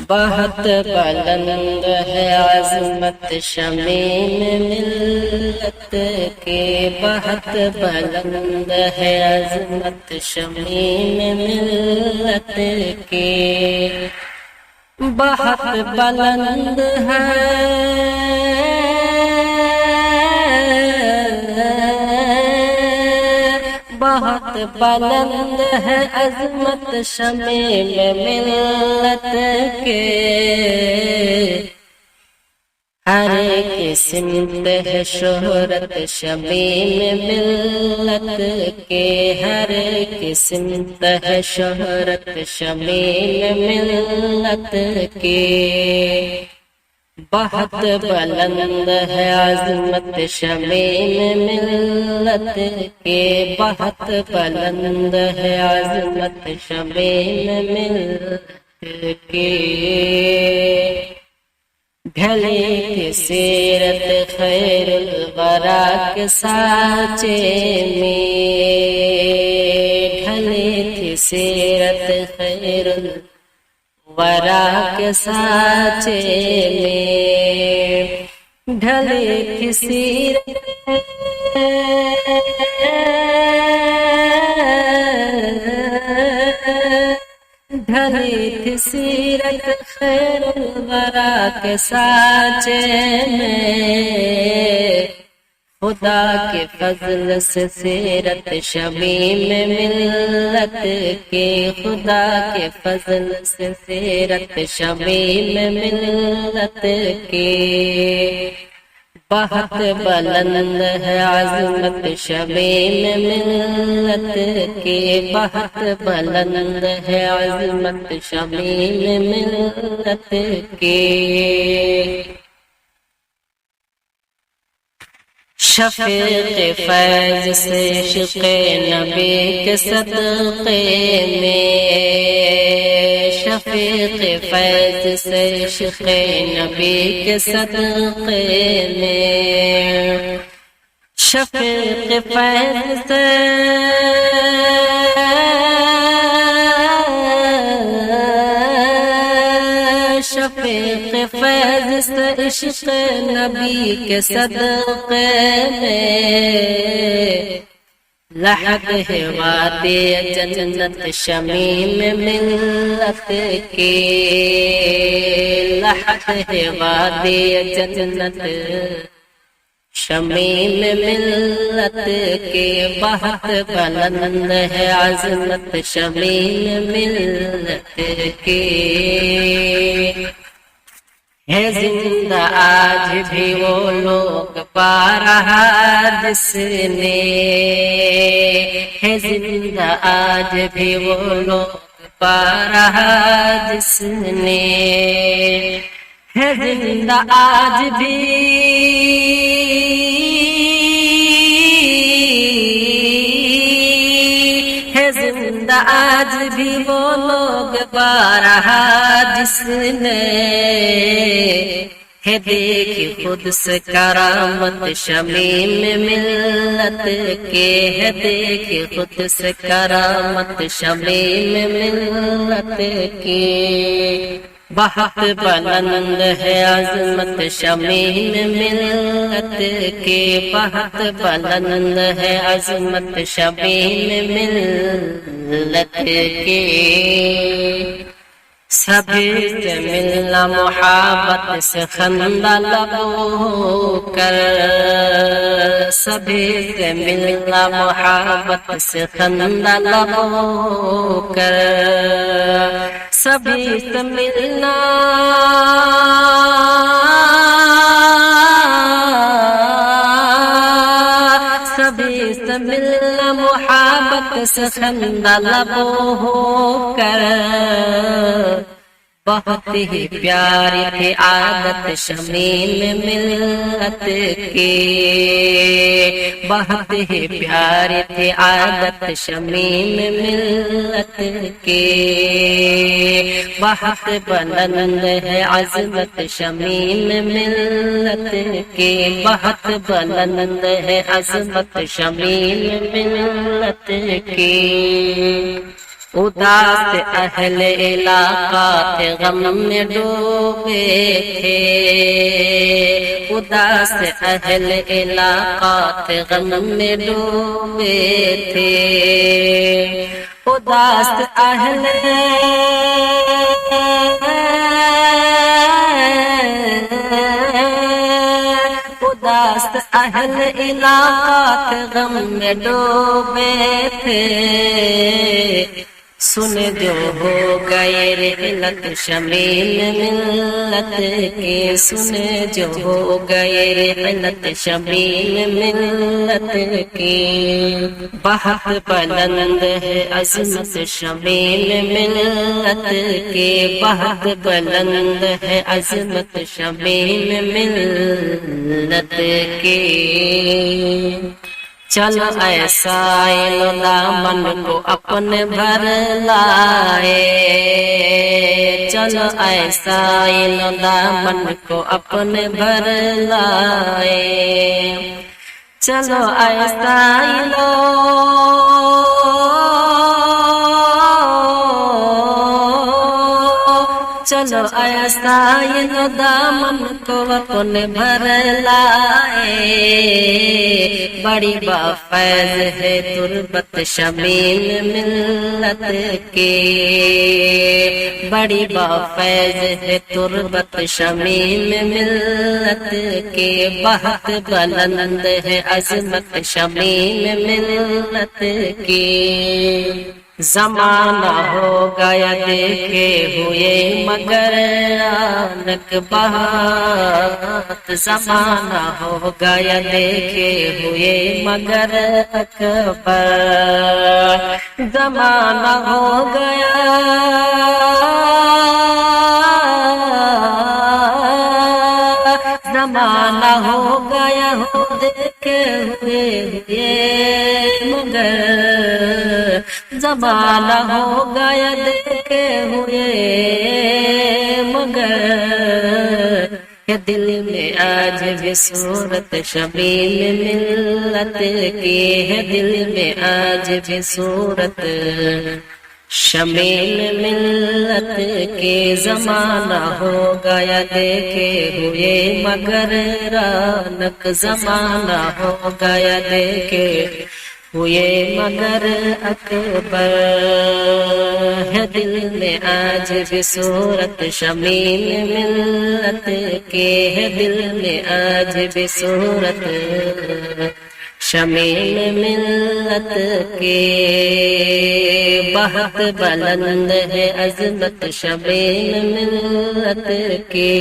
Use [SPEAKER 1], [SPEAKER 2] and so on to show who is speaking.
[SPEAKER 1] بہت بلند ہے عظمت شمیم ملت کے، بہت بلند ہے عظمت شمیم ملت کے، بہت بلند ہے بہت بلند ہے عظمت شمیم ملت کے، ہر ایک سمت ہے شہرت شمیم ملت کے، ہر ایک سمت ہے شہرت شمیم ملت کے، بہت بلند ہے عظمت شمیم ملت کے، بہت بلند ہے عظمت شمیم ملت کے، ڈھلی کی سیرت خیر الورا کے سانچے میں، ڈھلی کی سیرت خیر الورا کے سانچے میں، ڈھلی کی سیرت ڈھلی تھی سیرت خیر الورا کے سانچے میں، خدا کے فضل سے سیرت شمیم ملت کے، خدا کے فضل سے سیرت شمیم ملت کے، بہت بلند ہے عظمت شمیم ملت کے، بہت بلند ہے عظمت شمیم ملت کے، شفیق فیض سے عشق نبی کے صدقے میں، شفیق فیض سے عشق نبی کے صدقے میں، شفیق فیض سے شفیق فیض سے عشق نبی کے صدقے میں، لحق ہے وادی جنت شمیم ملت کے، لحق ہے وادی جنت شمیم ملت کے، بہت بلند ہے عظمت شمیم ملت کے، ہے زندہ آج بھی وہ لوگ پا رہا جس نے، ہے زندہ آج بھی وہ لوگ پا رہا جس نے، ہے زندہ آج بھی ہے زندہ آج بھی وہ لوگ پا رہا جس نے، ہے دیکھ خود سے کرامت شمیم ملت کے، ہے دیکھ خود سے کرامت شمیم ملت کے، بہت بلند ہے عظمت شمیم ملت کے، بہت بلند ہے عظمت شمیم ملت کے، سبھی سے ملنا محبت سے خندہ لگو کر، سبھی سے ملنا محبت سے خندہ لگو کر، سبھی سے ملنا سبھی سے ملنا محبت سے خندہ لبو ہو کر، بہت ہی پیاری تھی عادت شمیم ملت کی، بہت ہی پیاری تھی عادت شمیم ملت کی، بہت بلند ہے عظمت شمیم ملت کی، بہت بلند ہے عظمت شمیم ملت کی، اداس اہل علاقہ تھے غم میں ڈوبے تھے، اداس اہل علاقہ تھے غم میں ڈوبے تھے، اداس اہل اداس اہل علاقہ تھے غم میں ڈوبے تھے، سن جو ہو گئے رحلت شمیل ملت کے، سن جو ہو گئے رحلت شمیل ملت کی، بہت بلند ہے عظمت شمیل ملت کے، بہت بلند ہے عظمت شمیل ملت کے، چلو ایسا دامن کو اپنے بھر لائے، چلو ایسا دامن کو اپنے بھر لائے، چلو ایسا چلو ایسا دامن کو اپنے بھر لائے، بڑی بافیض ہے تربت شمیل ملت کے، بڑی بافیض ہے تربت شمیل ملت کے، بہت بلند ہے عظمت شمیل ملت کی، زمانہ ہو گیا دیکھے ہوئے مگر آنک بات، زمانہ ہو گیا دیکھے ہوئے مگر اکبر، زمانہ ہو گیا زمانہ ہو گیا ہو دیکھے ہوئے مگر، زمانہ ہو گیا دیکھے ہوئے مگر، کہ دل میں آج بھی صورت شمیل ملت کی ہے، دل میں آج بھی صورت شمیل ملت کے، زمانہ ہو گیا دیکھے ہوئے مگر رونق، زمانہ ہو گیا دیکھے ہوئے مگر اکبر، ہے دل میں آج بھی صورت شمیل ملت کے، ہے دل میں آج بھی صورت شمیل ملت کے، بہت بلند ہے عظمت شمیل ملت کے۔